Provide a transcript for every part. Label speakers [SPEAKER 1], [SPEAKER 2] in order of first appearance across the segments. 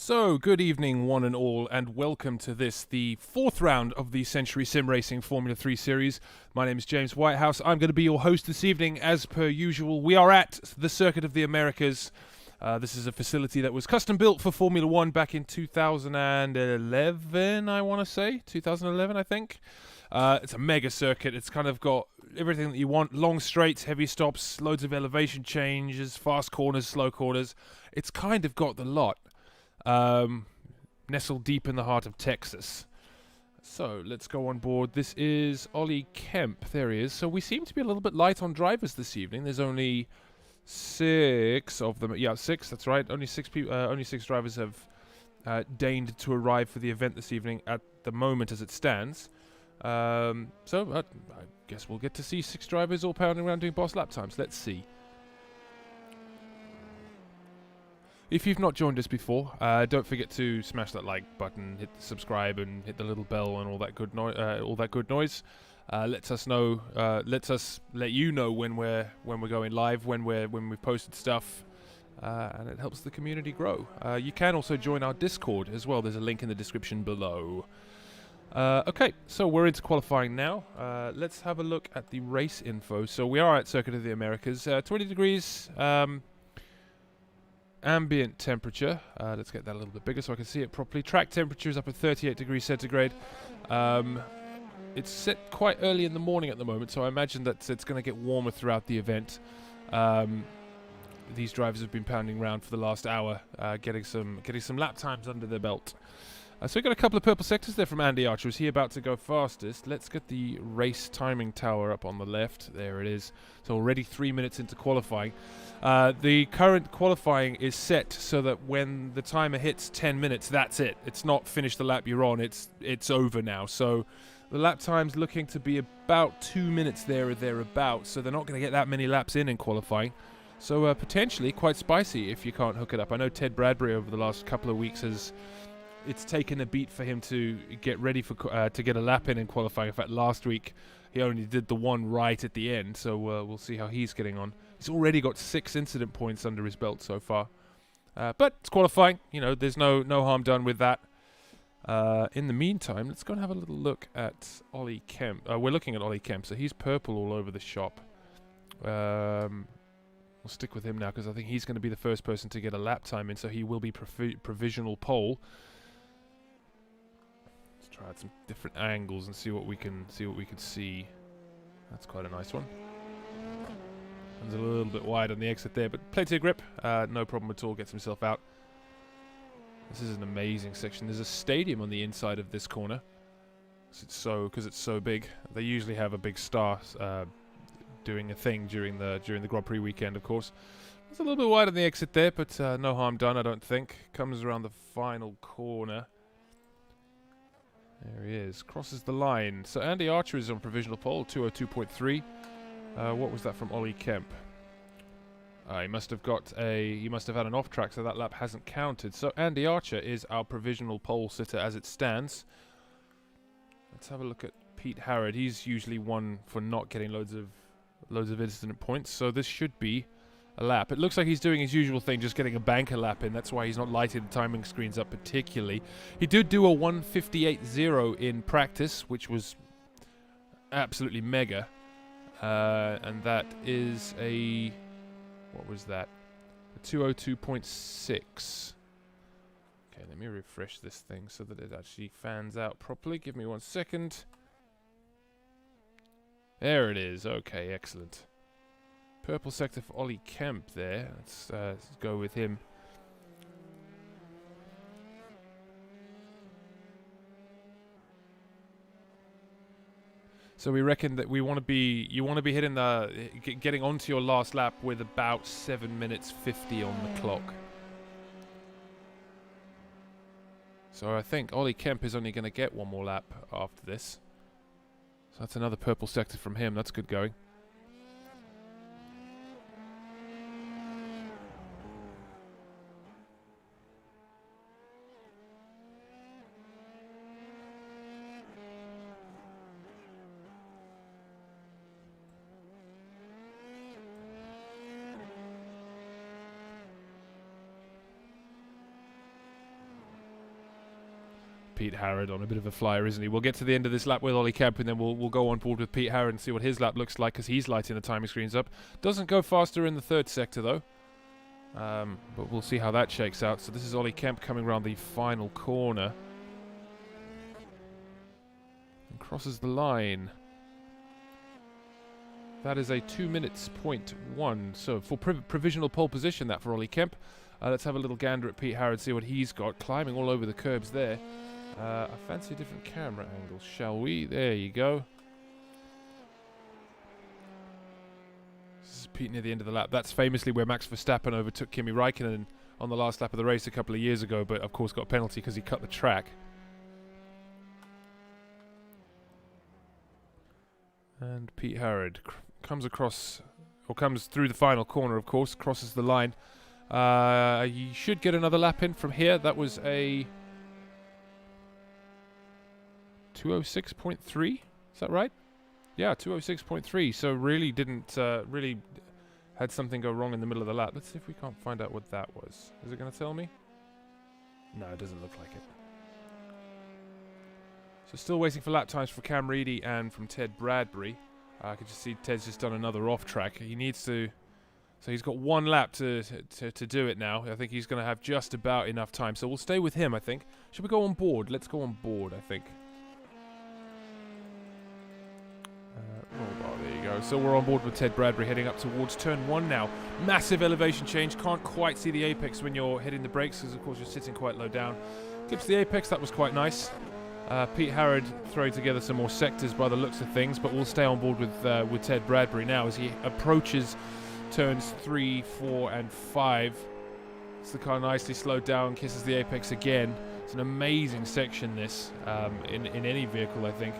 [SPEAKER 1] So, good evening, one and all, and welcome to this, the fourth round of the Century Sim Racing Formula 3 series. My name is James Whitehouse. I'm going to be your host this evening, as per usual. We are at the Circuit of the Americas. This is a facility that was custom built for Formula 1 back in 2011, I want to say. 2011, I think. It's a mega circuit. It's kind of got everything that you want. Long straights, heavy stops, loads of elevation changes, fast corners, slow corners. It's kind of got the lot. Nestled deep in the heart of Texas. So let's go on board. This is Ollie Kemp. There he is. So we seem to be a little bit light on drivers this evening. There's only 6 of them. Yeah, 6. That's right. Only 6 people. Only 6 drivers have deigned to arrive for the event this evening at the moment as it stands. So I guess we'll get to see 6 drivers all pounding around doing boss lap times. Let's see. If you've not joined us before, don't forget to smash that like button, hit the subscribe, and hit the little bell and all that good noise. Lets us know. Lets us let you know when we're going live, when we've posted stuff, and it helps the community grow. You can also join our Discord as well. There's a link in the description below. Okay, so we're into qualifying now. Let's have a look at the race info. So we are at Circuit of the Americas. 20 degrees. Ambient temperature, let's get that a little bit bigger so I can see it properly. Track temperature is up at 38 degrees centigrade. It's set quite early in the morning at the moment, so I imagine that it's going to get warmer throughout the event. These drivers have been pounding around for the last hour, getting some lap times under their belt. So we've got a couple of purple sectors there from Andy Archer. Is he about to go fastest? Let's get the race timing tower up on the left. There it is. So already 3 minutes into qualifying. The current qualifying is set so that when the timer hits 10 minutes, that's it. It's not finish the lap you're on. It's over now. So the lap time's looking to be about 2 minutes there or thereabouts. So they're not going to get that many laps in qualifying. So potentially quite spicy if you can't hook it up. I know Ted Bradbury over the last couple of weeks it's taken a beat for him to get ready for to get a lap in qualifying. In fact, last week he only did the one right at the end, so we'll see how he's getting on. He's already got 6 incident points under his belt so far, but it's qualifying. You know, there's no harm done with that. In the meantime, let's go and have a little look at Ollie Kemp. We're looking at Ollie Kemp, so he's purple all over the shop. We'll stick with him now because I think he's going to be the first person to get a lap time in, so he will be provisional pole. Try out some different angles and see what we can see. That's quite a nice one. Comes a little bit wide on the exit there, but plenty of grip. No problem at all. Gets himself out. This is an amazing section. There's a stadium on the inside of this corner. Because it's so big. They usually have a big star doing a thing during the Grand Prix weekend, of course. It's a little bit wide on the exit there, but no harm done, I don't think. Comes around the final corner. There he is. Crosses the line. So Andy Archer is on provisional pole, 202.3. What was that from Ollie Kemp? He must have had an off track, so that lap hasn't counted. So Andy Archer is our provisional pole sitter as it stands. Let's have a look at Pete Harrod. He's usually one for not getting loads of incident points, so this should be a lap. It looks like he's doing his usual thing, just getting a banker lap in. That's why he's not lighting the timing screens up particularly. He did do a 1:58.0 in practice, which was absolutely mega. And that is a... what was that? A 202.6. Okay, let me refresh this thing so that it actually fans out properly. Give me 1 second. There it is. Okay, excellent. Purple sector for Ollie Kemp there. Let's go with him. So we reckon that you want to be hitting getting onto your last lap with about 7 minutes 50 on the clock. So I think Ollie Kemp is only going to get one more lap after this. So that's another purple sector from him. That's good going. Pete Harrod on a bit of a flyer, isn't he? We'll get to the end of this lap with Ollie Kemp, and then we'll go on board with Pete Harrod and see what his lap looks like, because he's lighting the timing screens up. Doesn't go faster in the third sector, though. But we'll see how that shakes out. So this is Ollie Kemp coming around the final corner. And crosses the line. That is a 2 minutes point 1. So for provisional pole position, that for Ollie Kemp. Let's have a little gander at Pete Harrod, see what he's got. Climbing all over the curbs there. I fancy a different camera angle, shall we? There you go. This is Pete near the end of the lap. That's famously where Max Verstappen overtook Kimi Räikkönen on the last lap of the race a couple of years ago, but of course got a penalty because he cut the track. And Pete Harrod comes across, or comes through the final corner, of course, crosses the line. You should get another lap in from here. That was a 206.3. Is that right? Yeah, 206.3. So really didn't really had something go wrong in the middle of the lap. Let's see if we can't find out what that was. Is it going to tell me? No, it doesn't look like it. So still waiting for lap times for Cam Reedy and from Ted Bradbury. I can just see Ted's just done another off track. He needs to. So he's got one lap to do it now. I think he's going to have just about enough time. So we'll stay with him, I think. Should we go on board? Let's go on board, I think. Oh, there you go. So we're on board with Ted Bradbury heading up towards turn 1 now. Massive elevation change. Can't quite see the apex when you're hitting the brakes because, of course, you're sitting quite low down. Clips the apex. That was quite nice. Pete Harrod throwing together some more sectors by the looks of things. But we'll stay on board with Ted Bradbury now as he approaches turns 3, 4 and 5. It's the car nicely slowed down, kisses the apex again. It's an amazing section this, in any vehicle, I think.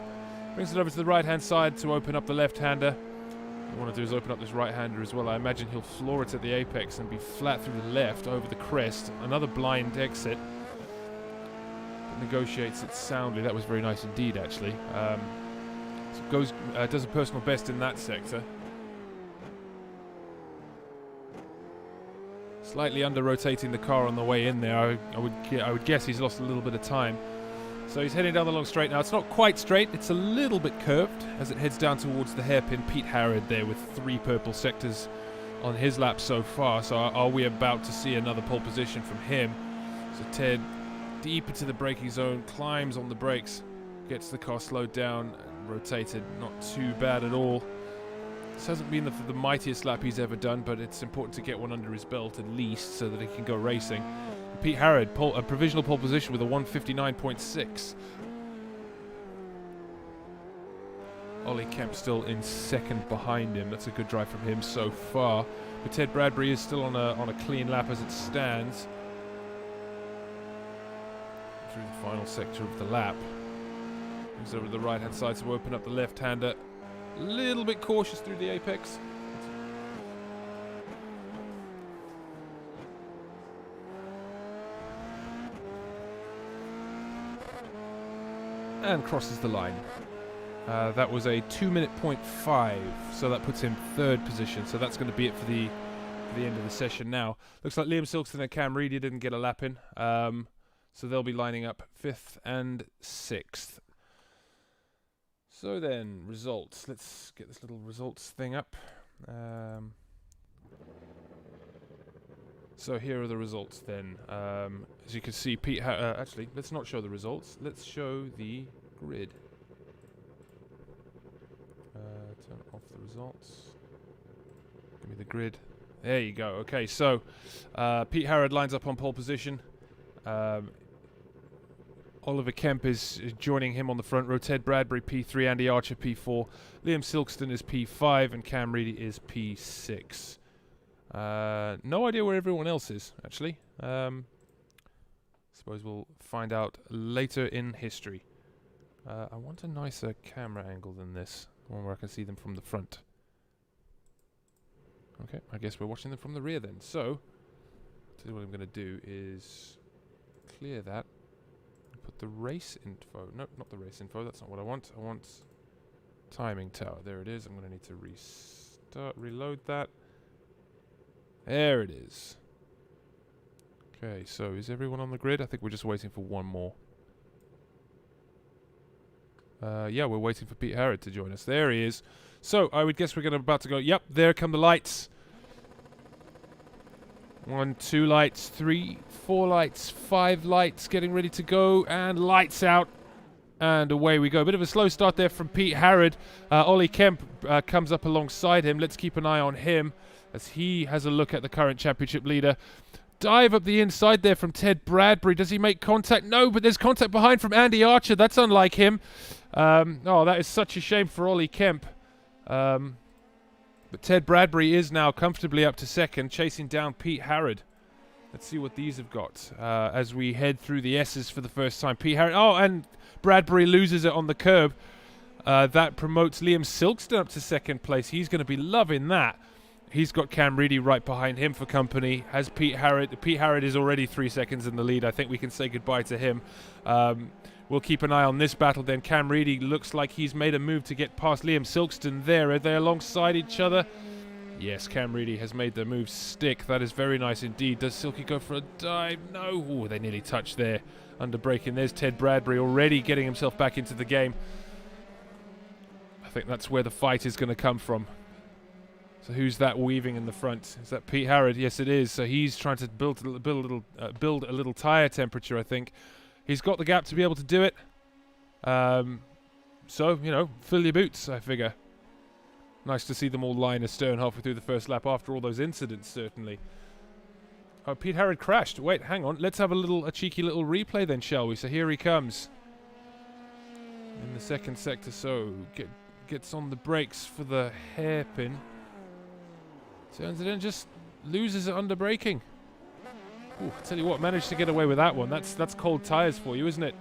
[SPEAKER 1] Brings it over to the right hand side to open up the left hander. What I want to do is open up this right hander as well. I imagine he'll floor it at the apex and be flat through the left over the crest. Another blind exit. But negotiates it soundly. That was very nice indeed, actually. So does a personal best in that sector. Slightly under-rotating the car on the way in there. I would guess he's lost a little bit of time. So he's heading down the long straight now. It's not quite straight. It's a little bit curved as it heads down towards the hairpin. Pete Harrod there with 3 purple sectors on his lap so far. So are we about to see another pole position from him? So Ted deep into the braking zone, climbs on the brakes, gets the car slowed down and rotated. Not too bad at all. This hasn't been the mightiest lap he's ever done, but it's important to get one under his belt at least so that he can go racing. Pete Harrod, a provisional pole position with a 159.6. Ollie Kemp still in second behind him. That's a good drive from him so far. But Ted Bradbury is still on a clean lap as it stands. Through the final sector of the lap. Moves over to the right hand side to open up the left hander. A little bit cautious through the apex. And crosses the line. That was a 2 minute point 5, so that puts him 3rd position. So that's going to be it for the end of the session now. Looks like Liam Silkston and Cam Reedy didn't get a lap in, so they'll be lining up 5th and 6th. So then, results. Let's get this little results thing up. So here are the results then. As you can see, Pete actually, let's not show the results. Let's show the grid. Turn off the results. Give me the grid. There you go. Okay, so Pete Harrod lines up on pole position. Oliver Kemp is joining him on the front row. Ted Bradbury, P3. Andy Archer, P4. Liam Silkston is P5. And Cam Reedy is P6. No idea where everyone else is, actually. Suppose we'll find out later in history. I want a nicer camera angle than this. One where I can see them from the front. Okay, I guess we're watching them from the rear then. So, what I'm going to do is clear that. Put the race info. No, not the race info. That's not what I want. I want timing tower. There it is. I'm going to need to reload that. There it is. Okay, so is everyone on the grid? I think we're just waiting for one more. Yeah, we're waiting for Pete Harrod to join us. There he is. So, I would guess we're about to go. Yep, there come the lights. 1, 2 lights, 3, 4 lights, 5 lights, getting ready to go, and lights out. And away we go. A bit of a slow start there from Pete Harrod. Ollie Kemp comes up alongside him. Let's keep an eye on him as he has a look at the current championship leader. Dive up the inside there from Ted Bradbury. Does he make contact? No, but there's contact behind from Andy Archer. That's unlike him. Oh, that is such a shame for Ollie Kemp. But Ted Bradbury is now comfortably up to second, chasing down Pete Harrod. Let's see what these have got as we head through the S's for the first time. Pete Harrod. Oh, and Bradbury loses it on the curb. That promotes Liam Silkston up to second place. He's going to be loving that. He's got Cam Reedy right behind him for company. Has Pete Harrod. Pete Harrod is already 3 seconds in the lead. I think we can say goodbye to him. We'll keep an eye on this battle then. Cam Reedy looks like he's made a move to get past Liam Silkston there. Are they alongside each other? Yes, Cam Reedy has made the move stick. That is very nice indeed. Does Silky go for a dive? No. Ooh, they nearly touched there. Under braking. There's Ted Bradbury already getting himself back into the game. I think that's where the fight is going to come from. So who's that weaving in the front? Is that Pete Harrod? Yes, it is. So he's trying to build a little tire temperature, I think. He's got the gap to be able to do it. So, you know, fill your boots, I figure. Nice to see them all line astern halfway through the first lap after all those incidents, certainly. Oh, Pete Harrod crashed. Wait, hang on. Let's have a cheeky little replay then, shall we? So here he comes. In the second sector, so gets on the brakes for the hairpin. Turns it in, just loses it under braking. Ooh, I tell you what, managed to get away with that one. That's cold tyres for you, isn't it?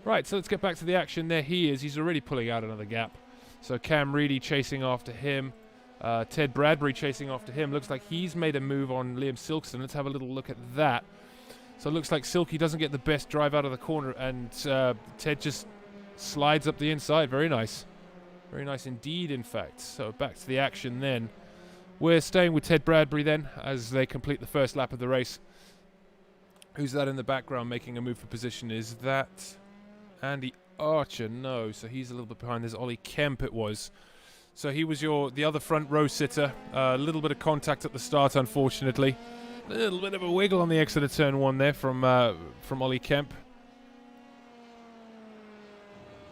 [SPEAKER 1] Right, so let's get back to the action. There he is. He's already pulling out another gap. So Cam Reedy chasing after him. Ted Bradbury chasing after him. Looks like he's made a move on Liam Silkston. Let's have a little look at that. So it looks like Silky doesn't get the best drive out of the corner, and Ted just slides up the inside. Very nice. Very nice indeed, in fact. So back to the action then. We're staying with Ted Bradbury then as they complete the first lap of the race. Who's that in the background making a move for position? Is that Andy Archer? No, so he's a little bit behind. There's Ollie Kemp it was. So he was the other front row sitter. A little bit of contact at the start, unfortunately. A little bit of a wiggle on the exit of turn 1 there from Ollie Kemp.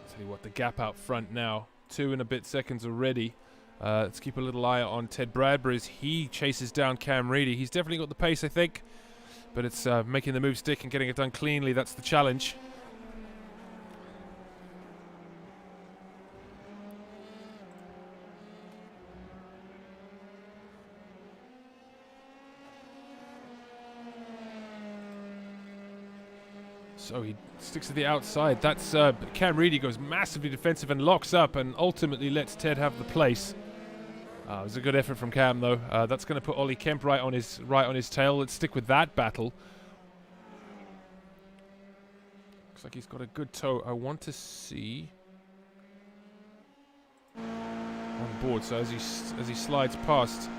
[SPEAKER 1] Tell you what, the gap out front now. 2 and a bit seconds already. Let's keep a little eye on Ted Bradbury as he chases down Cam Reedy. He's definitely got the pace, I think. But it's making the move stick and getting it done cleanly. That's the challenge. So he sticks to the outside. That's Cam Reedy goes massively defensive and locks up and ultimately lets Ted have the place. It was a good effort from Cam though. That's going to put Ollie Kemp right on his tail. Let's stick with that battle. Looks like he's got a good toe. I want to see on board. So as he slides past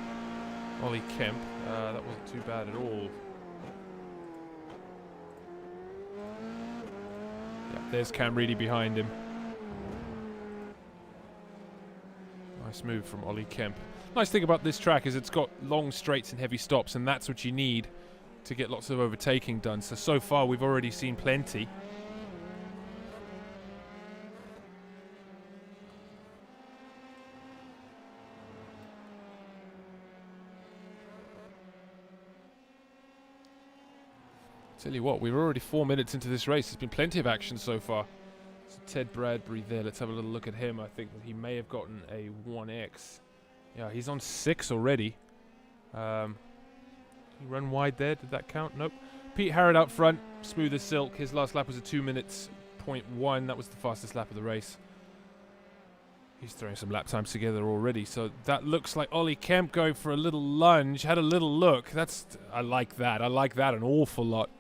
[SPEAKER 1] Ollie Kemp, that wasn't too bad at all. Yeah, there's Cam Reedy behind him. Nice move from Ollie Kemp. Nice thing about this track is it's got long straights and heavy stops, and that's what you need to get lots of overtaking done. So far we've already seen plenty. Tell you what, we're already 4 minutes into this race. There's been plenty of action so far. So Ted Bradbury there. Let's have a little look at him. I think that he may have gotten a 1X. Yeah, he's on 6 already. He run wide there. Did that count? Nope. Pete Harrod out front. Smooth as silk. His last lap was a 2 minutes 0.1. That was the fastest lap of the race. He's throwing some lap times together already. So that looks like Ollie Kemp going for a little lunge. Had a little look. I like that. I like that an awful lot.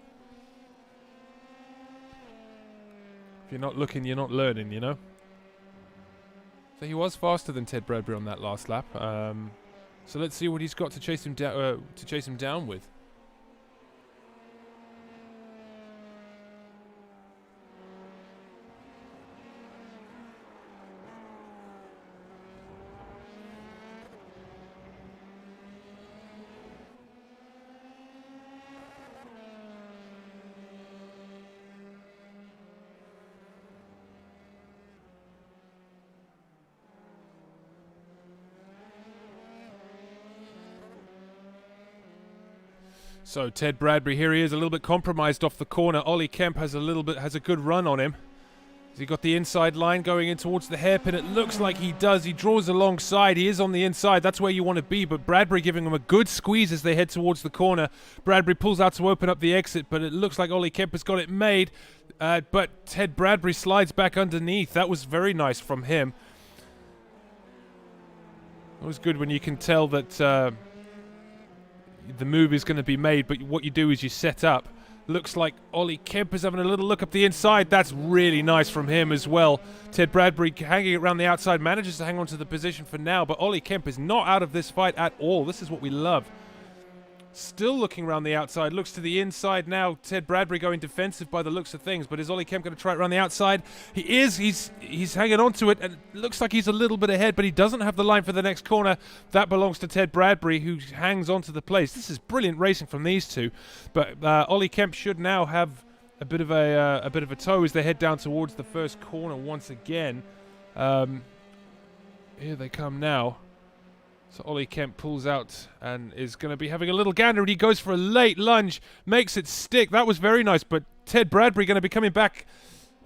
[SPEAKER 1] If you're not looking, you're not learning, you know? So he was faster than Ted Bradbury on that last lap. So let's see what he's got to chase him down with. So Ted Bradbury, here he is, a little bit compromised off the corner. Ollie Kemp has a good run on him. Has he got the inside line going in towards the hairpin? It looks like he does. He draws alongside. He is on the inside. That's where you want to be. But Bradbury giving him a good squeeze as they head towards the corner. Bradbury pulls out to open up the exit, but it looks like Ollie Kemp has got it made. But Ted Bradbury slides back underneath. That was very nice from him. It was good when you can tell that the move is going to be made, but what you do is you set up. Looks like Ollie Kemp is having a little look up the inside. That's really nice from him as well. Ted Bradbury hanging it around the outside, manages to hang on to the position for now, but Ollie Kemp is not out of this fight at all. This is what we love. Still looking around the outside, looks to the inside now. Ted Bradbury going defensive by the looks of things, but is Ollie Kemp going to try it around the outside? He is. He's hanging on to it, and it looks like he's a little bit ahead, but he doesn't have the line for the next corner. That belongs to Ted Bradbury, who hangs on to the place. This is brilliant racing from these two, but Ollie Kemp should now have a bit of a toe as they head down towards the first corner once again. Here they come now. So Ollie Kemp pulls out and is going to be having a little gander, and he goes for a late lunge, makes it stick. That was very nice, but Ted Bradbury going to be coming back,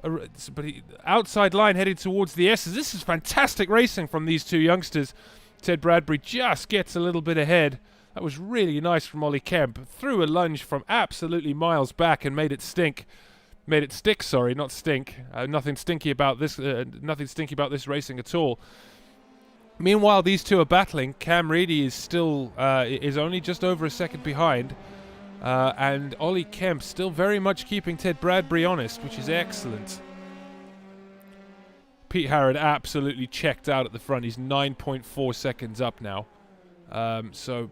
[SPEAKER 1] but outside line heading towards the S's. This is fantastic racing from these two youngsters. Ted Bradbury just gets a little bit ahead. That was really nice from Ollie Kemp. Threw a lunge from absolutely miles back and made it stink. Made it stick, sorry, not stink. Nothing stinky about this. Nothing stinky about this racing at all. Meanwhile, these two are battling. Cam Reedy is still is only just over a second behind, and Ollie Kemp still very much keeping Ted Bradbury honest, which is excellent. Pete Harrod absolutely checked out at the front. He's 9.4 seconds up now. So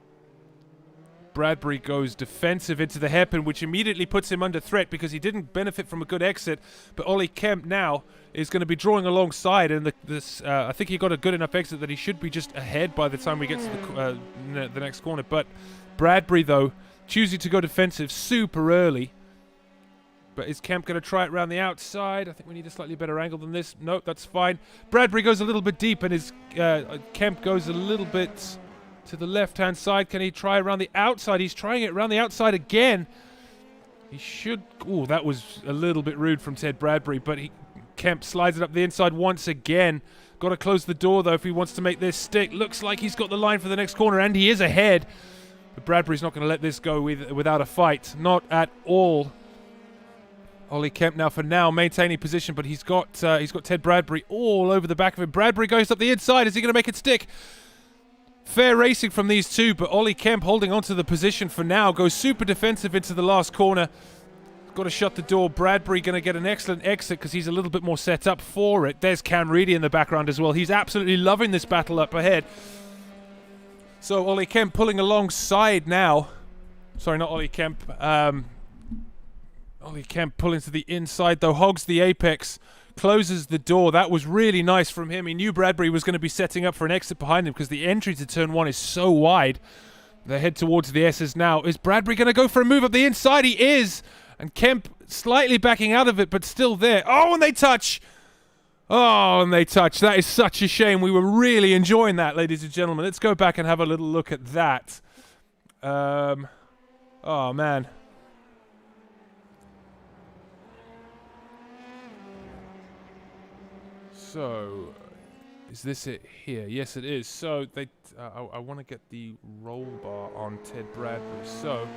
[SPEAKER 1] Bradbury goes defensive into the hairpin, which immediately puts him under threat because he didn't benefit from a good exit. But Ollie Kemp now is going to be drawing alongside, and I think he got a good enough exit that he should be just ahead by the time we get to the next corner. But Bradbury, though, choosing to go defensive super early. But is Kemp going to try it around the outside? I think we need a slightly better angle than this. Nope, that's fine. Bradbury goes a little bit deep, and Kemp goes a little bit to the left-hand side. Can he try around the outside? He's trying it around the outside again. He should... Oh, that was a little bit rude from Ted Bradbury, but Kemp slides it up the inside once again. Got to close the door, though, if he wants to make this stick. Looks like he's got the line for the next corner, and he is ahead. But Bradbury's not going to let this go without a fight. Not at all. Ollie Kemp now for now maintaining position, but he's got Ted Bradbury all over the back of him. Bradbury goes up the inside. Is he going to make it stick? Fair racing from these two, but Ollie Kemp holding on to the position for now. Goes super defensive into the last corner. Got to shut the door. Bradbury going to get an excellent exit because he's a little bit more set up for it. There's Cam Reedy in the background as well. He's absolutely loving this battle up ahead. So Ollie Kemp pulling alongside now. Sorry, not Ollie Kemp. Ollie Kemp pulling to the inside, though. Hogs the apex. Closes the door. That was really nice from him. He knew Bradbury was going to be setting up for an exit behind him because the entry to turn one is so wide. They head towards the S's now. Is Bradbury going to go for a move up the inside? He is. And Kemp slightly backing out of it, but still there. Oh, and they touch. Oh, and they touch. That is such a shame. We were really enjoying that, ladies and gentlemen. Let's go back and have a little look at that. Oh, man. So, is this it here? Yes, it is. So, I want to get the roll bar on Ted Bradbury. So,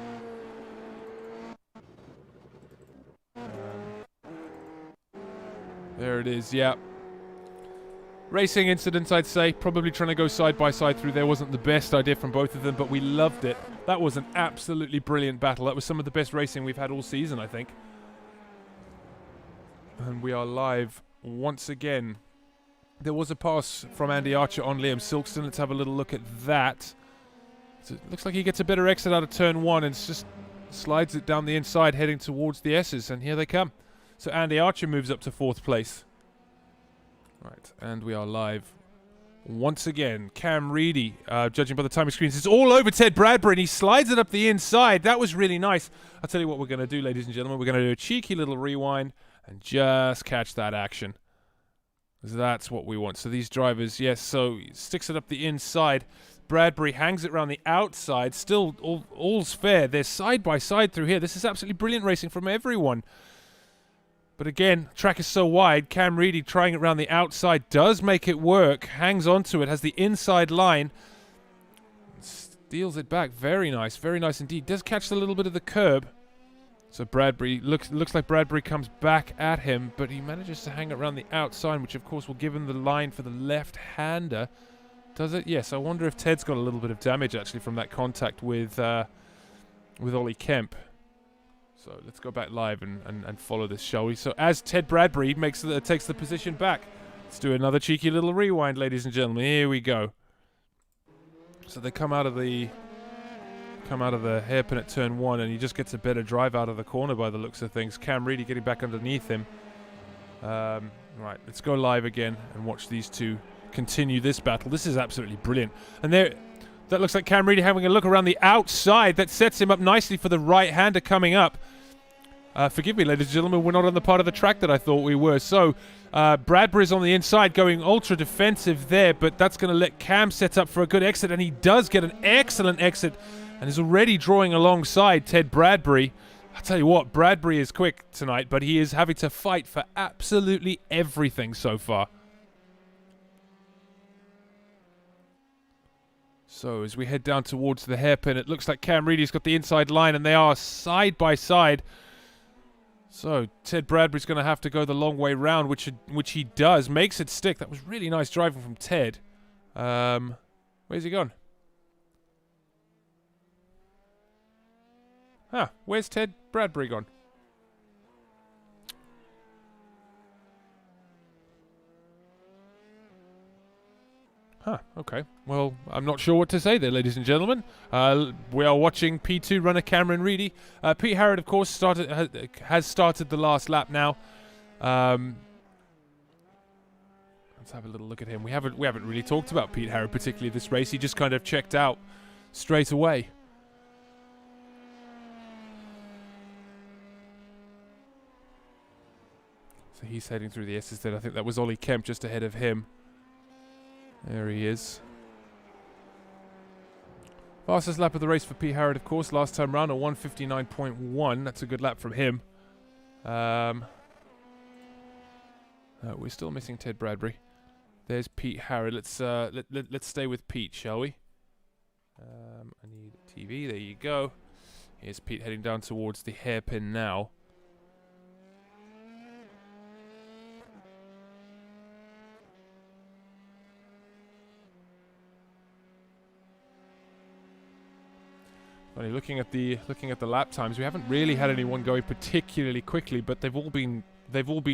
[SPEAKER 1] there it is, yeah. Racing incidents, I'd say. Probably trying to go side by side through there wasn't the best idea from both of them, but we loved it. That was an absolutely brilliant battle. That was some of the best racing we've had all season, I think. And we are live once again. There was a pass from Andy Archer on Liam Silkston. Let's have a little look at that. So it looks like he gets a better exit out of turn one and just slides it down the inside heading towards the S's, and here they come. So Andy Archer moves up to 4th place. Right, and we are live once again. Cam Reedy, judging by the timing screens, it's all over Ted Bradbury, and he slides it up the inside. That was really nice. I'll tell you what we're going to do, ladies and gentlemen. We're going to do a cheeky little rewind and just catch that action. That's what we want. So these drivers, yes, so he sticks it up the inside. Bradbury hangs it around the outside. Still, all's fair. They're side by side through here. This is absolutely brilliant racing from everyone. But again, track is so wide. Cam Reedy trying it around the outside does make it work. Hangs onto it, has the inside line. Steals it back. Very nice indeed. Does catch a little bit of the curb. So Bradbury, looks like Bradbury comes back at him, but he manages to hang it around the outside, which of course will give him the line for the left-hander. Does it? Yes. I wonder if Ted's got a little bit of damage actually from that contact with Ollie Kemp. So let's go back live and follow this, shall we? So as Ted Bradbury takes the position back, let's do another cheeky little rewind, ladies and gentlemen. Here we go. So they come out of the hairpin at turn 1, and he just gets a better drive out of the corner by the looks of things. Cam Reedy getting back underneath him. Right, let's go live again and watch these two continue this battle. This is absolutely brilliant. And that looks like Cam Reedy having a look around the outside. That sets him up nicely for the right-hander coming up. Forgive me, ladies and gentlemen, we're not on the part of the track that I thought we were. So Bradbury's on the inside going ultra defensive there, but that's going to let Cam set up for a good exit, and he does get an excellent exit and is already drawing alongside Ted Bradbury. I'll tell you what, Bradbury is quick tonight, but he is having to fight for absolutely everything so far. So as we head down towards the hairpin, it looks like Cam Reedy's got the inside line, and they are side by side. So Ted Bradbury's going to have to go the long way round, which he does. Makes it stick. That was really nice driving from Ted. Where's he gone? Where's Ted Bradbury gone? Okay. Well, I'm not sure what to say there, ladies and gentlemen. We are watching P2 runner Cameron Reedy. Pete Harrod, of course, has started the last lap now. Let's have a little look at him. We haven't really talked about Pete Harrod particularly this race. He just kind of checked out straight away. So he's heading through the S's there. I think that was Ollie Kemp just ahead of him. There he is. Fastest lap of the race for Pete Harrod, of course. Last time round, a 1:59.1. That's a good lap from him. We're still missing Ted Bradbury. There's Pete Harrod. Let's stay with Pete, shall we? I need TV. There you go. Here's Pete heading down towards the hairpin now. Funny, looking at the lap times, we haven't really had anyone going particularly quickly, but they've all been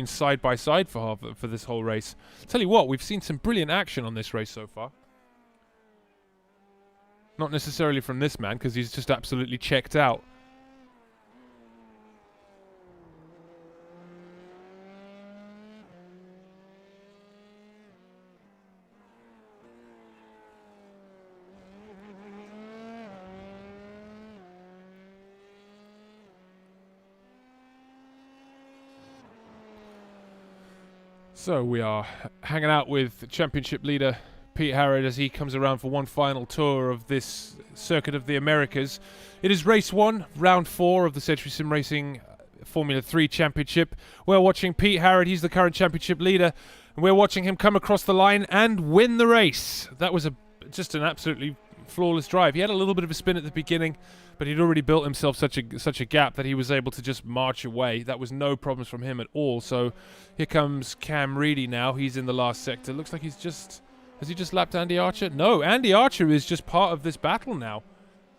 [SPEAKER 1] side by side for this whole race. Tell you what, we've seen some brilliant action on this race so far. Not necessarily from this man, because he's just absolutely checked out. So we are hanging out with championship leader Pete Harrod as he comes around for one final tour of this Circuit of the Americas. It is race 1, round 4 of the Century Sim Racing Formula 3 Championship. We're watching Pete Harrod, he's the current championship leader, and we're watching him come across the line and win the race. That was just an absolutely flawless drive. He had a little bit of a spin at the beginning, but he'd already built himself such a gap that he was able to just march away. That was no problems from him at all. So here comes Cam Reedy now. He's in the last sector. Looks like has he just lapped Andy Archer? No, Andy Archer is just part of this battle now.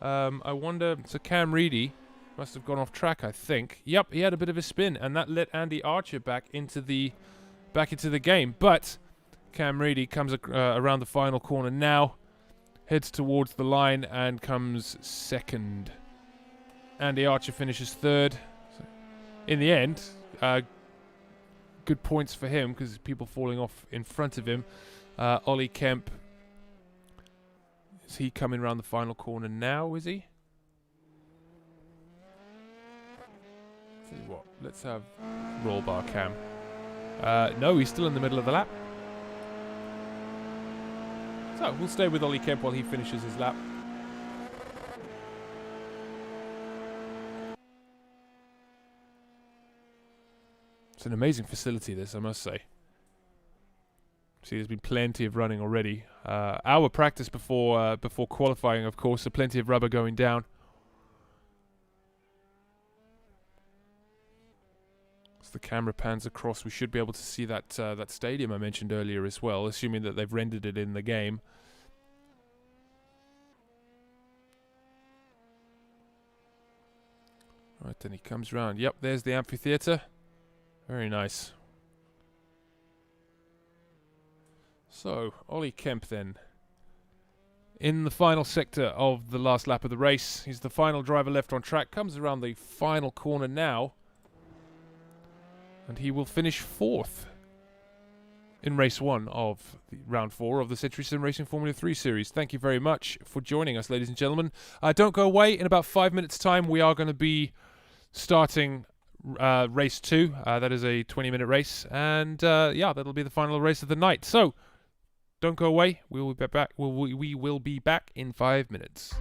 [SPEAKER 1] I wonder, so Cam Reedy must have gone off track, I think. Yep, he had a bit of a spin, and that let Andy Archer back into the game. But Cam Reedy comes around the final corner now, heads towards the line and comes second. Andy Archer finishes third. So in the end, good points for him because people falling off in front of him. Ollie Kemp, is he coming around the final corner now, is he? Tell you what, let's have roll bar cam. No, he's still in the middle of the lap. So we'll stay with Ollie Kemp while he finishes his lap. It's an amazing facility, this, I must say. See, there's been plenty of running already. Our practice before qualifying, of course, so plenty of rubber going down. As the camera pans across, we should be able to see that that stadium I mentioned earlier as well, assuming that they've rendered it in the game. Right, then he comes round. Yep, there's the amphitheatre. Very nice. So, Ollie Kemp then. In the final sector of the last lap of the race. He's the final driver left on track. Comes around the final corner now. And he will finish 4th in race 1 of the round 4 of the Century Sim Racing Formula 3 series. Thank you very much for joining us, ladies and gentlemen. Don't go away. In about 5 minutes' time, we are going to be starting race 2. That is a 20-minute race. And yeah, that'll be the final race of the night. So, don't go away. We will be back. We will be back in 5 minutes.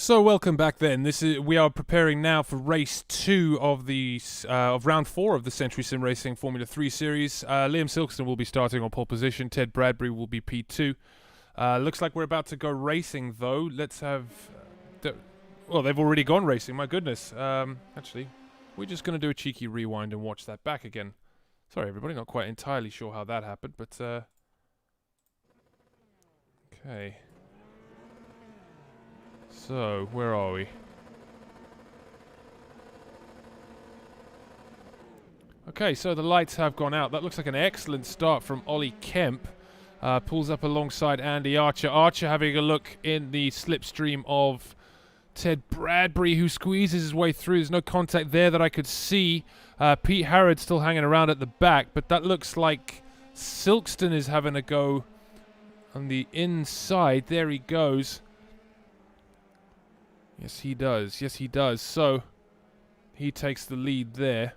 [SPEAKER 1] So welcome back then. We are preparing now for race 2 of round 4 of the Century Sim Racing Formula 3 series. Liam Silkston will be starting on pole position. Ted Bradbury will be P2. Looks like we're about to go racing though. Let's have... well, they've already gone racing, my goodness. Actually, we're just going to do a cheeky rewind and watch that back again. Sorry everybody, not quite entirely sure how that happened, but... okay. So, where are we? Okay, so the lights have gone out. That looks like an excellent start from Ollie Kemp. Pulls up alongside Andy Archer. Archer having a look in the slipstream of Ted Bradbury, who squeezes his way through. There's no contact there that I could see. Pete Harrod still hanging around at the back, but that looks like Silkston is having a go on the inside. There he goes. Yes, he does. Yes, he does. So, he takes the lead there.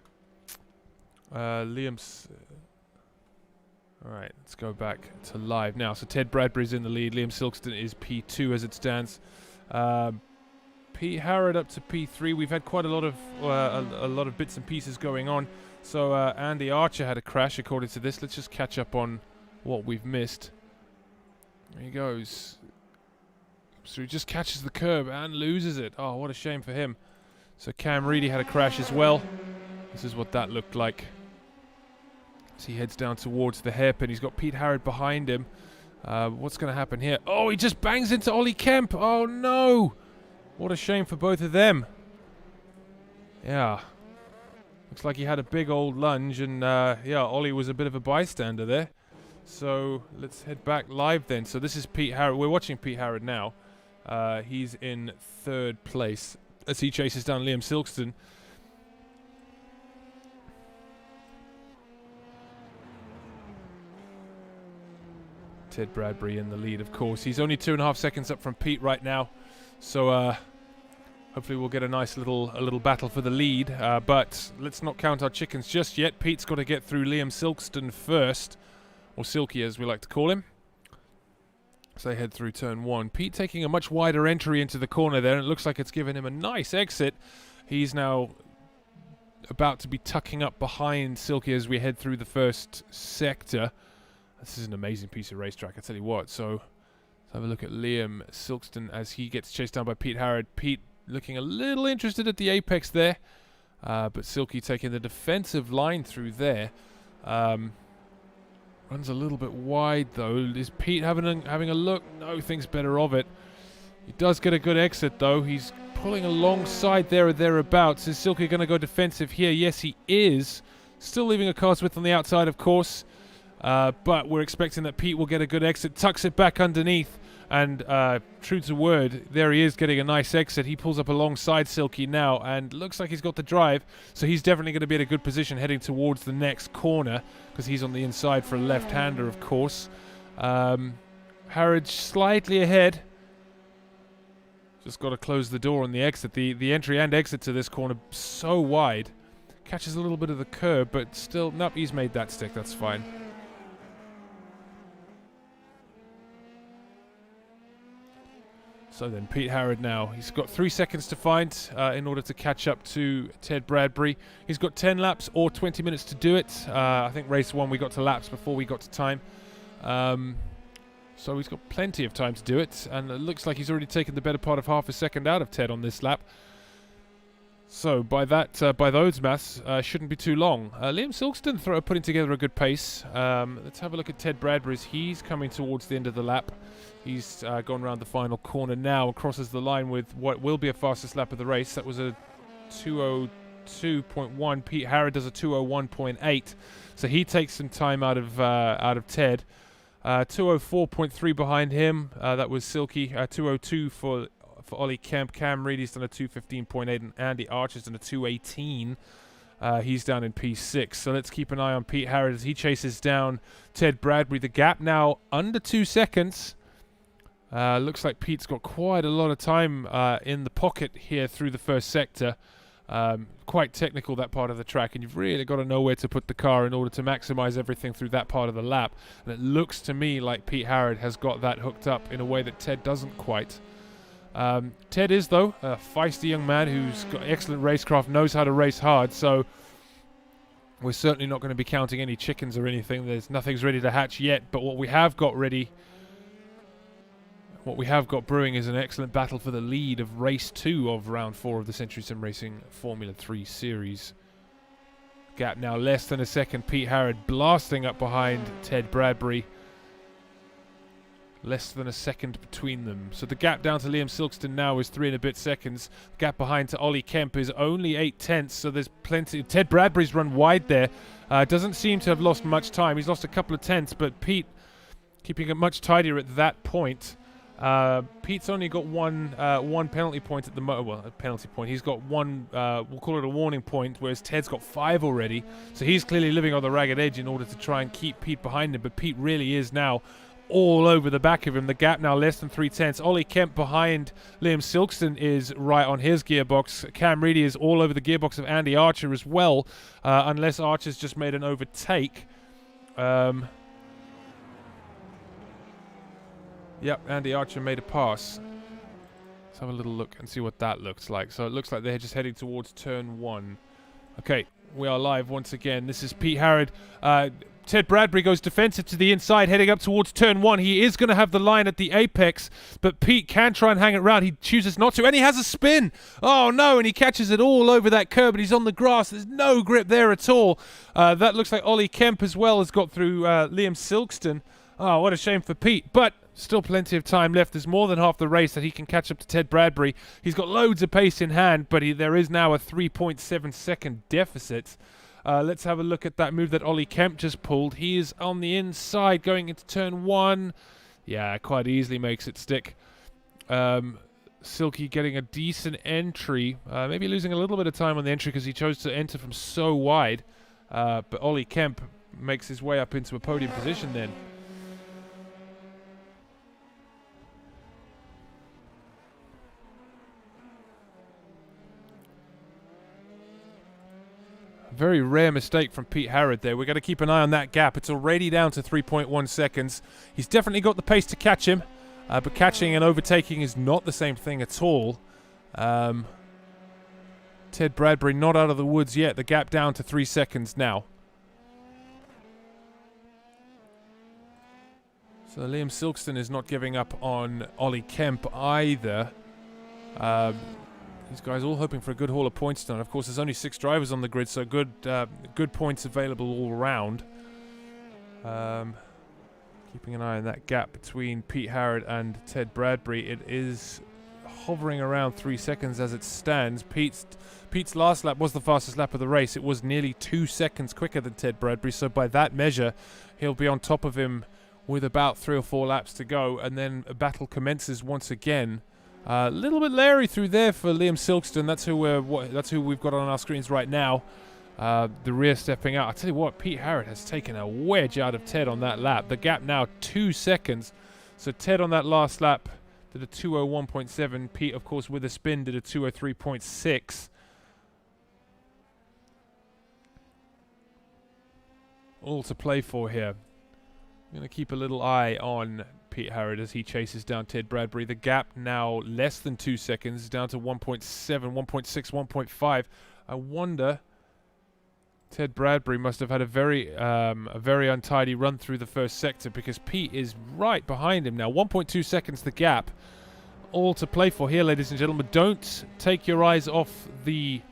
[SPEAKER 1] Liam's... Alright, let's go back to live now. So, Ted Bradbury's in the lead. Liam Silkston is P2 as it stands. Pete Harrod up to P3. We've had quite a lot of bits and pieces going on. So, Andy Archer had a crash according to this. Let's just catch up on what we've missed. There he goes. So he just catches the curb and loses it. Oh, what a shame for him. So Cam Reedy had a crash as well. This is what that looked like. As he heads down towards the hairpin. He's got Pete Harrod behind him. What's going to happen here? Oh, he just bangs into Ollie Kemp. Oh, no. What a shame for both of them. Yeah. Looks like he had a big old lunge. And, yeah, Ollie was a bit of a bystander there. So let's head back live then. So this is Pete Harrod. We're watching Pete Harrod now. He's in 3rd place as he chases down Liam Silkston. Ted Bradbury in the lead, of course. He's only 2.5 seconds up from Pete right now. So hopefully we'll get a nice little battle for the lead. But let's not count our chickens just yet. Pete's got to get through Liam Silkston first. Or Silky as we like to call him. So they head through turn 1. Pete taking a much wider entry into the corner there, and it looks like it's given him a nice exit. He's now about to be tucking up behind Silky as we head through the first sector. This is an amazing piece of racetrack, I tell you what. So let's have a look at Liam Silkston as he gets chased down by Pete Harrod. Pete looking a little interested at the apex there, but Silky taking the defensive line through there. Runs a little bit wide though. Is Pete having a look? No, thinks better of it. He does get a good exit though. He's pulling alongside there or thereabouts. Is Silky going to go defensive here? Yes, he is. Still leaving a car's width on the outside, of course. But we're expecting that Pete will get a good exit. Tucks it back underneath. And true to word, there he is getting a nice exit. He pulls up alongside Silky now and looks like he's got the drive. So he's definitely going to be in a good position heading towards the next corner because he's on the inside for a left-hander, of course. Harrod slightly ahead. Just got to close the door on the exit. The entry and exit to this corner so wide. Catches a little bit of the curb, but still, nope, he's made that stick. That's fine. So then Pete Harrod now, he's got 3 seconds to find in order to catch up to Ted Bradbury. He's got 10 laps or 20 minutes to do it. I think race 1 we got to laps before we got to time. So he's got plenty of time to do it. And it looks like he's already taken the better part of half a second out of Ted on this lap. So by those maths, shouldn't be too long. Liam Silkston putting together a good pace. Let's have a look at Ted Bradbury's. He's coming towards the end of the lap. He's gone around the final corner now and crosses the line with what will be a fastest lap of the race. That was a 2:02.1. Pete Harrod does a 2:01.8. So he takes some time out of Ted. 2:04.3 behind him. That was Silky. 2:02 for Ollie Kemp. Cam Reedy's done a 2:15.8 and Andy Archer's done a 2:18. He's down in P6. So let's keep an eye on Pete Harrod as he chases down Ted Bradbury. The gap now under 2 seconds. Looks like Pete's got quite a lot of time in the pocket here through the first sector. Quite technical, that part of the track, and you've really got to know where to put the car in order to maximize everything through that part of the lap. And it looks to me like Pete Harrod has got that hooked up in a way that Ted doesn't quite. Ted is, though, a feisty young man who's got excellent racecraft, knows how to race hard, so we're certainly not going to be counting any chickens or anything. Nothing's ready to hatch yet, but what we have got brewing is an excellent battle for the lead of race 2 of round 4 of the Century Sim Racing Formula 3 series. Gap now less than a second. Pete Harrod blasting up behind Ted Bradbury. Less than a second between them. So the gap down to Liam Silkston now is 3 and a bit seconds. The gap behind to Ollie Kemp is only 8 tenths, so there's plenty. Ted Bradbury's run wide there. Doesn't seem to have lost much time. He's lost a couple of tenths, but Pete keeping it much tidier at that point. Pete's only got one penalty point at the moment. Well, a penalty point. He's got one, we'll call it a warning point, whereas Ted's got 5 already. So he's clearly living on the ragged edge in order to try and keep Pete behind him. But Pete really is now all over the back of him. The gap now less than 3 tenths. Ollie Kemp behind Liam Silkston is right on his gearbox. Cam Reedy is all over the gearbox of Andy Archer as well, unless Archer's just made an overtake. Yep, Andy Archer made a pass. Let's have a little look and see what that looks like. So it looks like they're just heading towards turn 1. Okay, we are live once again. This is Pete Harrod. Ted Bradbury goes defensive to the inside, heading up towards turn 1. He is going to have the line at the apex, but Pete can try and hang it round. He chooses not to, and he has a spin. Oh, no, and he catches it all over that curb, but he's on the grass. There's no grip there at all. That looks like Ollie Kemp as well has got through Liam Silkston. Oh, what a shame for Pete, but still plenty of time left. There's more than half the race that he can catch up to Ted Bradbury. He's got loads of pace in hand, but there is now a 3.7 second deficit. Let's have a look at that move that Ollie Kemp just pulled. He is on the inside going into turn 1. Yeah, quite easily makes it stick. Silky getting a decent entry. Maybe losing a little bit of time on the entry because he chose to enter from so wide. But Ollie Kemp makes his way up into a podium position then. Very rare mistake from Pete Harrod there. We're going to keep an eye on that gap. It's already down to 3.1 seconds. He's definitely got the pace to catch him, but catching and overtaking is not the same thing at all. Ted Bradbury not out of the woods yet. The gap down to 3 seconds now. So Liam Silkston is not giving up on Ollie Kemp either. These guys all hoping for a good haul of points done. Of course, there's only 6 drivers on the grid, so good points available all around. Keeping an eye on that gap between Pete Harrod and Ted Bradbury. It is hovering around 3 seconds as it stands. Pete's last lap was the fastest lap of the race. It was nearly 2 seconds quicker than Ted Bradbury, so by that measure, he'll be on top of him with about 3 or 4 laps to go, and then a battle commences once again. A little bit leery through there for Liam Silkston. That's who we've got on our screens right now. The rear stepping out. I tell you what, Pete Harrod has taken a wedge out of Ted on that lap. The gap now 2 seconds. So Ted on that last lap did a 2:01.7. Pete, of course, with a spin did a 2:03.6. All to play for here. I'm going to keep a little eye on Pete Harrod as he chases down Ted Bradbury. The gap now less than 2 seconds, down to 1.7, 1.6, 1.5. I wonder, Ted Bradbury must have had a very untidy run through the first sector because Pete is right behind him now. 1.2 seconds the gap. All to play for here, ladies and gentlemen. Don't take your eyes off the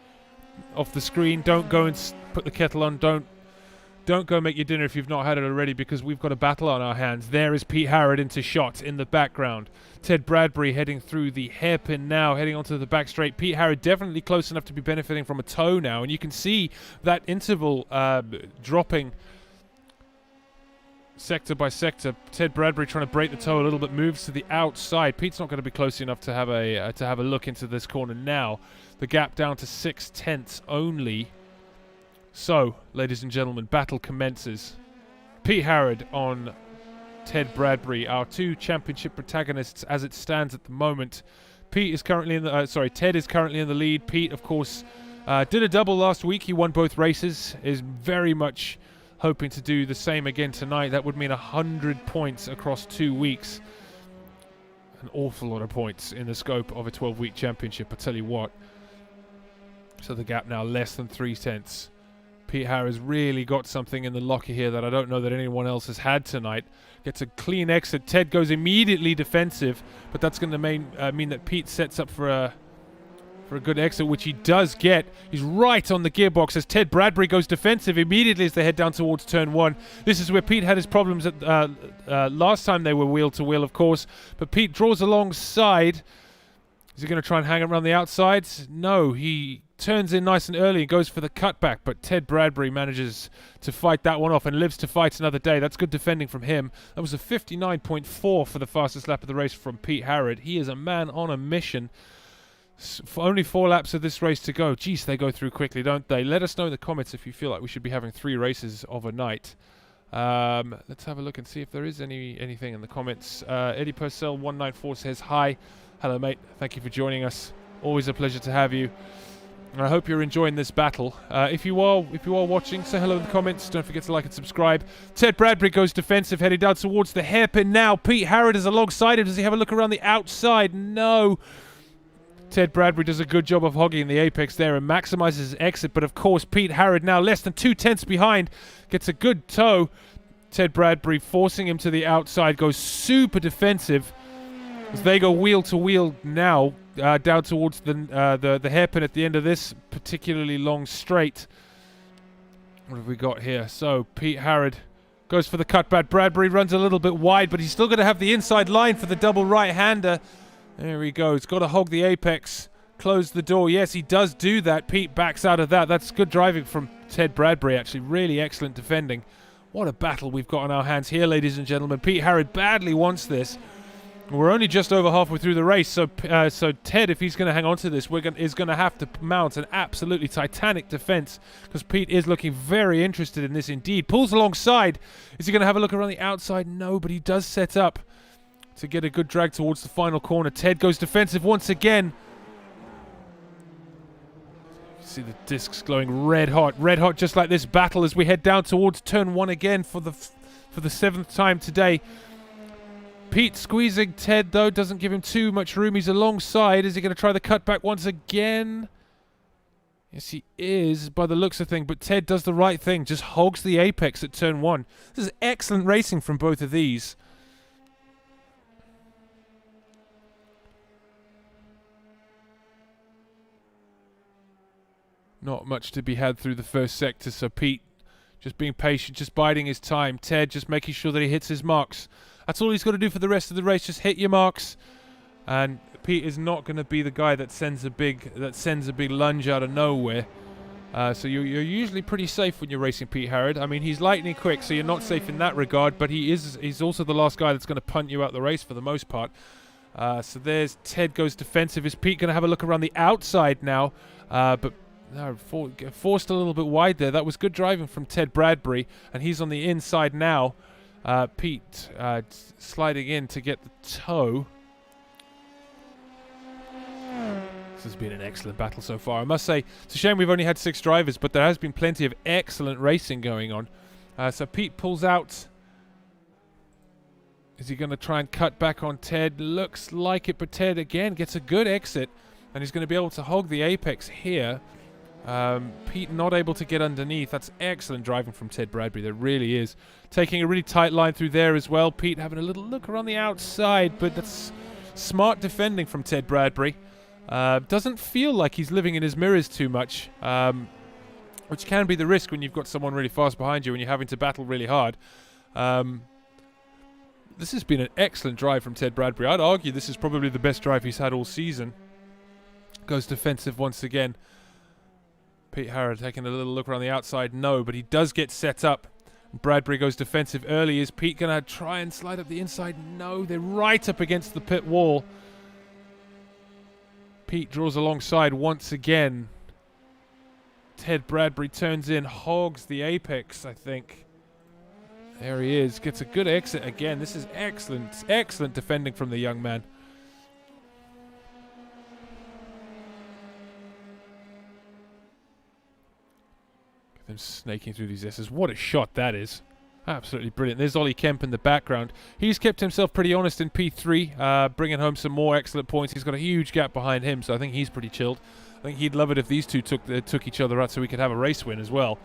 [SPEAKER 1] screen. Don't go and put the kettle on. Don't go make your dinner if you've not had it already, because we've got a battle on our hands. There is Pete Harrod into shot in the background. Ted Bradbury heading through the hairpin now, heading onto the back straight. Pete Harrod definitely close enough to be benefiting from a toe now, and you can see that interval dropping sector by sector. Ted Bradbury trying to break the toe a little bit, moves to the outside. Pete's not going to be close enough to have a look into this corner now. The gap down to 6 tenths only. So, ladies and gentlemen, battle commences. Pete Harrod on Ted Bradbury, our 2 championship protagonists as it stands at the moment. Ted is currently in the lead. Pete, of course, did a double last week. He won both races. Is very much hoping to do the same again tonight. That would mean 100 points across 2 weeks. an awful lot of points in the scope of a 12-week championship, I tell you what. So the gap now less than 3/10. Pete Harris really got something in the locker here that I don't know that anyone else has had tonight. Gets a clean exit. Ted goes immediately defensive, but that's going to mean that Pete sets up for a good exit, which he does get. He's right on the gearbox as Ted Bradbury goes defensive immediately as they head down towards turn 1. This is where Pete had his problems at last time they were wheel to wheel, of course. But Pete draws alongside. Is he going to try and hang around the outsides? No, he turns in nice and early and goes for the cutback, but Ted Bradbury manages to fight that one off and lives to fight another day. That's good defending from him. That was a 59.4 for the fastest lap of the race from Pete Harrod. He is a man on a mission. For only 4 laps of this race to go. Jeez, they go through quickly, don't they? Let us know in the comments if you feel like we should be having 3 races overnight. Let's have a look and see if there is anything in the comments. Eddie Purcell 194 says hi. Hello, mate. Thank you for joining us. Always a pleasure to have you. And I hope you're enjoying this battle. If you are watching, say hello in the comments. Don't forget to like and subscribe. Ted Bradbury goes defensive, heading down towards the hairpin now. Pete Harrod is alongside him. Does he have a look around the outside? No. Ted Bradbury does a good job of hogging the apex there and maximizes his exit. But of course, Pete Harrod now less than 2/10 behind. Gets a good tow. Ted Bradbury forcing him to the outside. Goes super defensive as they go wheel to wheel now. Down towards the hairpin at the end of this particularly long straight. What have we got here? So Pete Harrod goes for the cutback. Bradbury runs a little bit wide, but he's still going to have the inside line for the double right-hander. There he goes. Got to hog the apex. Close the door. Yes, he does do that. Pete backs out of that. That's good driving from Ted Bradbury, actually. Really excellent defending. What a battle we've got on our hands here, ladies and gentlemen. Pete Harrod badly wants this. We're only just over halfway through the race, so Ted, if he's going to hang on to this, is going to have to mount an absolutely titanic defense, because Pete is looking very interested in this indeed. Pulls alongside. Is he going to have a look around the outside? No, but he does set up to get a good drag towards the final corner. Ted goes defensive once again. You see the discs glowing red hot, just like this battle as we head down towards turn 1 again for the 7th time today. Pete squeezing Ted, though, doesn't give him too much room. He's alongside. Is he going to try the cutback once again? Yes, he is, by the looks of things. But Ted does the right thing. Just hogs the apex at turn 1. This is excellent racing from both of these. Not much to be had through the first sector, so Pete just being patient, just biding his time. Ted just making sure that he hits his marks. That's all he's got to do for the rest of the race. Just hit your marks. And Pete is not going to be the guy that sends a big lunge out of nowhere. So you're usually pretty safe when you're racing Pete Harrod. I mean, he's lightning quick, so you're not safe in that regard. But he's also the last guy that's going to punt you out the race for the most part. So there's Ted goes defensive. Is Pete going to have a look around the outside now? But no, forced a little bit wide there. That was good driving from Ted Bradbury, and he's on the inside now. Pete sliding in to get the tow. This has been an excellent battle so far. I must say, it's a shame we've only had 6 drivers, but there has been plenty of excellent racing going on. So Pete pulls out. Is he going to try and cut back on Ted? Looks like it, but Ted again gets a good exit, and he's going to be able to hog the apex here. Pete not able to get underneath. That's excellent driving from Ted Bradbury. There really is. Taking a really tight line through there as well. Pete having a little look around the outside, but that's smart defending from Ted Bradbury. Doesn't feel like he's living in his mirrors too much, which can be the risk when you've got someone really fast behind you and you're having to battle really hard. This has been an excellent drive from Ted Bradbury. I'd argue this is probably the best drive he's had all season. Goes defensive once again. Pete Harrod taking a little look around the outside. No, but he does get set up. Bradbury goes defensive early. Is Pete going to try and slide up the inside? No, they're right up against the pit wall. Pete draws alongside once again. Ted Bradbury turns in, hogs the apex, I think. There he is. Gets a good exit again. This is excellent, excellent defending from the young man. Them snaking through these S's. What a shot that is. Absolutely brilliant. There's Ollie Kemp in the background. He's kept himself pretty honest in P3, bringing home some more excellent points. He's got a huge gap behind him, so I think he's pretty chilled. I think he'd love it if these two took each other out so we could have a race win as well.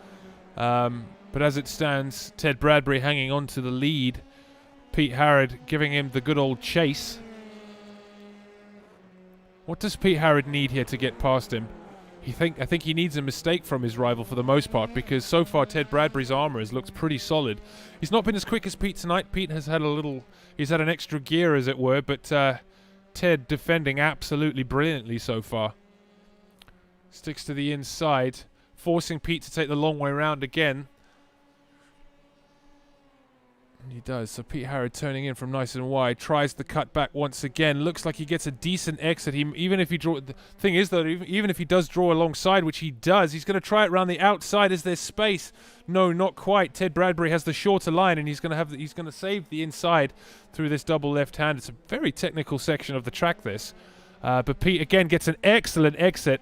[SPEAKER 1] But as it stands, Ted Bradbury hanging on to the lead. Pete Harrod giving him the good old chase. What does Pete Harrod need here to get past him? I think he needs a mistake from his rival for the most part, because so far Ted Bradbury's armor has looked pretty solid. He's not been as quick as Pete tonight. Pete has had he's had an extra gear, as it were, but Ted defending absolutely brilliantly so far. Sticks to the inside, forcing Pete to take the long way round again. And he does. So Pete Harrod turning in from nice and wide, tries the cut back once again. Looks like he gets a decent exit. Even if he the thing is though, even if he does draw alongside, which he does, he's going to try it around the outside. Is there space? No, not quite. Ted Bradbury has the shorter line, and he's going to save the inside through this double left hand. It's a very technical section of the track, this. But Pete again gets an excellent exit.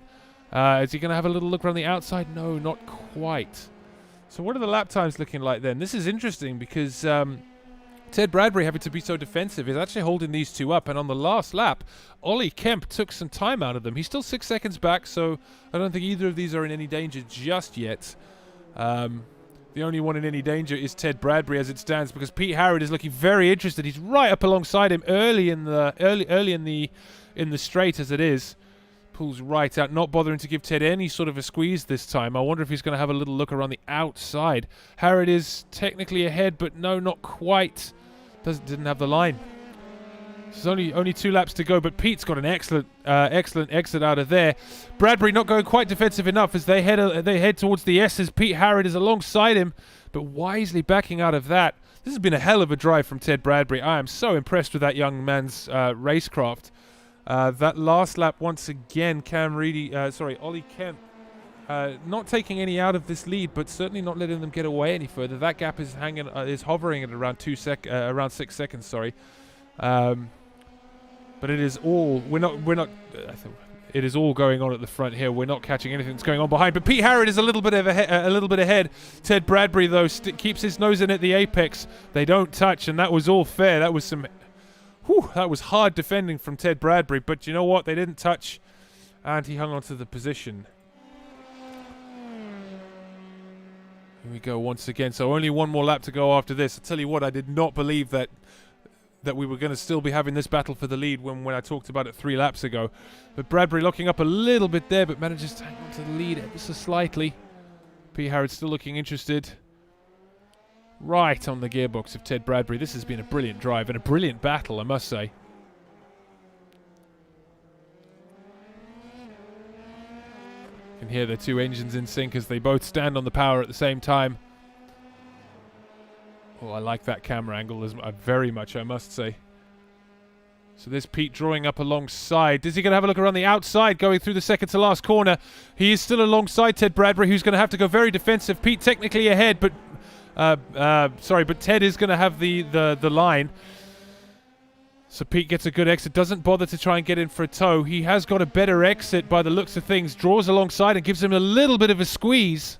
[SPEAKER 1] Is he going to have a little look around the outside? No, not quite. So what are the lap times looking like then? This is interesting because Ted Bradbury, having to be so defensive, is actually holding these two up. And on the last lap, Ollie Kemp took some time out of them. He's still 6 seconds back, so I don't think either of these are in any danger just yet. The only one in any danger is Ted Bradbury as it stands, because Pete Harrod is looking very interested. He's right up alongside him early in the straight as it is. Pulls right out, not bothering to give Ted any sort of a squeeze this time. I wonder if he's going to have a little look around the outside. Harrod is technically ahead, but no, not quite. Didn't have the line. There's only 2 laps to go, but Pete's got an excellent exit out of there. Bradbury not going quite defensive enough as they head towards the S's. Pete Harrod is alongside him, but wisely backing out of that. This has been a hell of a drive from Ted Bradbury. I am so impressed with that young man's racecraft. That last lap, once again, Ollie Kemp not taking any out of this lead, but certainly not letting them get away any further. That gap is hovering at around 6 seconds. Sorry, but it is all it is all going on at the front here. We're not catching anything that's going on behind. But Pete Harrod is a little bit ahead. Ted Bradbury though keeps his nose in at the apex. They don't touch, and that was all fair. That was that was hard defending from Ted Bradbury, but you know what? They didn't touch, and he hung on to the position. Here we go once again. So only one more lap to go after this. I tell you what, I did not believe that we were going to still be having this battle for the lead when I talked about it 3 laps ago. But Bradbury locking up a little bit there, but manages to hang on to the lead ever so slightly. Pete Harrod still looking interested. Right on the gearbox of Ted Bradbury. This has been a brilliant drive and a brilliant battle, I must say. You can hear the 2 engines in sync as they both stand on the power at the same time. Oh, I like that camera angle very much, I must say. So there's Pete drawing up alongside. Is he going to have a look around the outside going through the second to last corner? He is still alongside Ted Bradbury, who's going to have to go very defensive. Pete technically ahead, but but Ted is going to have the line. So Pete gets a good exit, doesn't bother to try and get in for a tow. He has got a better exit by the looks of things, draws alongside and gives him a little bit of a squeeze.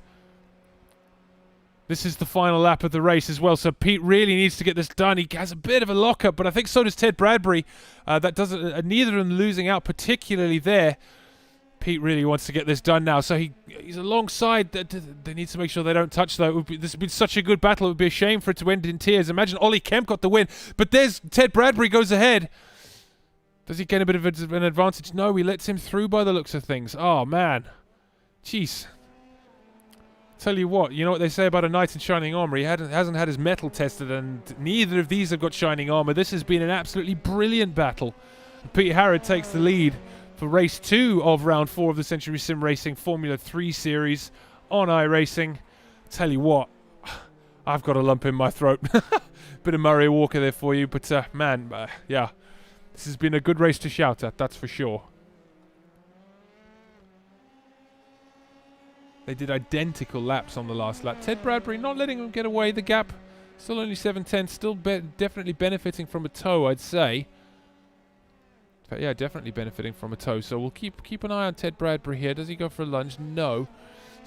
[SPEAKER 1] This is the final lap of the race as well, so Pete really needs to get this done. He has a bit of a lockup, but I think so does Ted Bradbury. That doesn't neither of them losing out particularly there. Pete really wants to get this done now, so he's alongside. They need to make sure they don't touch, though. This has been such a good battle. It would be a shame for it to end in tears. Imagine Ollie Kemp got the win, but there's Ted Bradbury goes ahead. Does he get a bit of an advantage? No, he lets him through by the looks of things. Oh, man. Jeez. Tell you what, you know what they say about a knight in shining armor? He hasn't had his metal tested, and neither of these have got shining armor. This has been an absolutely brilliant battle. Pete Harrod takes the lead for race 2 of round 4 of the Century Sim Racing Formula 3 series on iRacing. Tell you what, I've got a lump in my throat. Bit of Murray Walker there for you, but yeah, this has been a good race to shout at, that's for sure. They did identical laps on the last lap. Ted Bradbury not letting him get away. The gap still only 7:10, still definitely benefiting from a tow, I'd say. But yeah, definitely benefiting from a tow. So we'll keep an eye on Ted Bradbury here. Does he go for a lunge? No.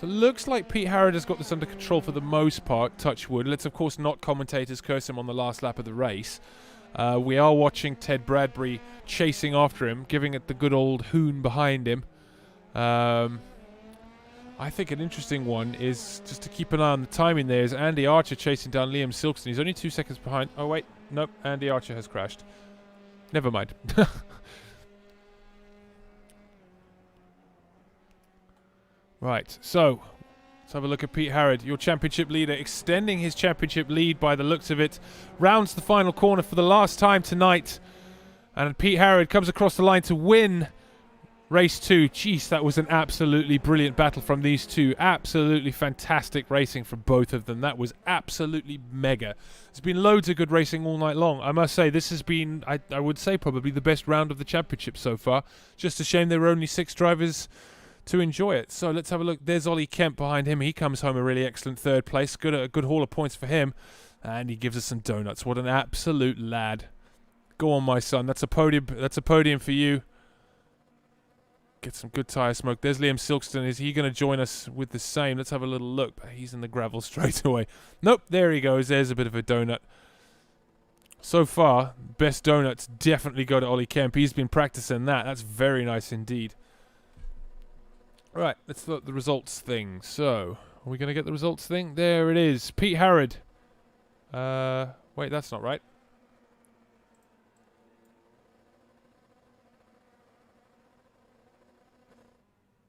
[SPEAKER 1] So it looks like Pete Harrod has got this under control for the most part, touch wood. Let's, of course, not commentators curse him on the last lap of the race. We are watching Ted Bradbury chasing after him, giving it the good old hoon behind him. I think an interesting one is just to keep an eye on the timing there is Andy Archer chasing down Liam Silkston. He's only 2 seconds behind. Oh, wait. Nope. Andy Archer has crashed. Never mind. Right, so let's have a look at Pete Harrod, your championship leader, extending his championship lead by the looks of it. Rounds the final corner for the last time tonight. And Pete Harrod comes across the line to win race 2. Jeez, that was an absolutely brilliant battle from these two. Absolutely fantastic racing from both of them. That was absolutely mega. There's been loads of good racing all night long. I must say, this has been, I would say, probably the best round of the championship so far. Just a shame there were only 6 drivers to enjoy it. So let's have a look. There's Ollie Kemp behind him. He comes home a really excellent 3rd place. A good haul of points for him. And he gives us some donuts. What an absolute lad. Go on, my son. That's a podium. That's a podium for you. Get some good tyre smoke. There's Liam Silkston. Is he going to join us with the same? Let's have a little look. He's in the gravel straight away. Nope. There he goes. There's a bit of a donut. So far, best donuts definitely go to Ollie Kemp. He's been practicing that. That's very nice indeed. Right, let's look at the results thing. So, are we going to get the results thing? There it is. Pete Harrod. Wait, that's not right.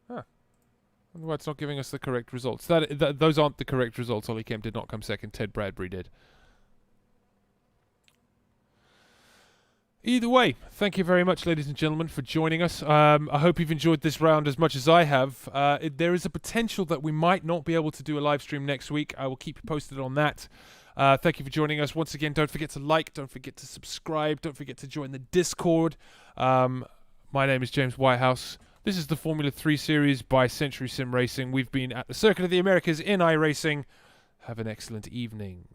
[SPEAKER 1] Huh. I wonder why it's not giving us the correct results. Those aren't the correct results. Ollie Kemp did not come second. Ted Bradbury did. Either way, thank you very much, ladies and gentlemen, for joining us. I hope you've enjoyed this round as much as I have. There is a potential that we might not be able to do a live stream next week. I will keep you posted on that. Thank you for joining us. Once again, don't forget to like, don't forget to subscribe, don't forget to join the Discord. My name is James Whitehouse. This is the Formula 3 series by Century Sim Racing. We've been at the Circuit of the Americas in iRacing. Have an excellent evening.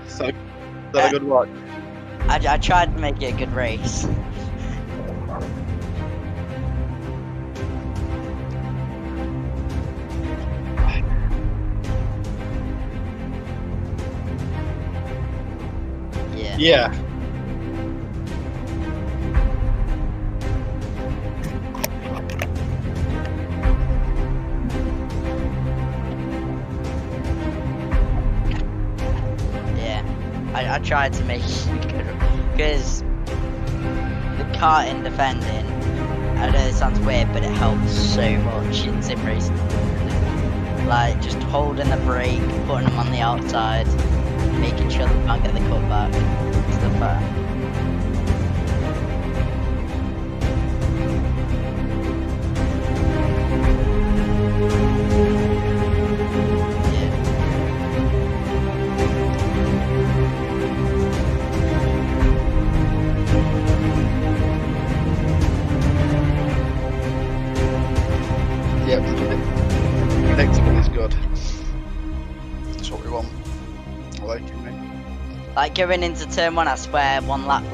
[SPEAKER 2] So, is that a good one?
[SPEAKER 3] I tried to make it a good race. Yeah.
[SPEAKER 2] Yeah.
[SPEAKER 3] I tried to make it good because the karting defending, I know it sounds weird, but it helps so much in sim racing. Like just holding the brake, putting them on the outside, making sure they can't get the cutback, stuff like that.
[SPEAKER 2] Yeah, predictable is good. That's what we want. I like it, mate.
[SPEAKER 3] Like going into turn 1, I swear 1 lap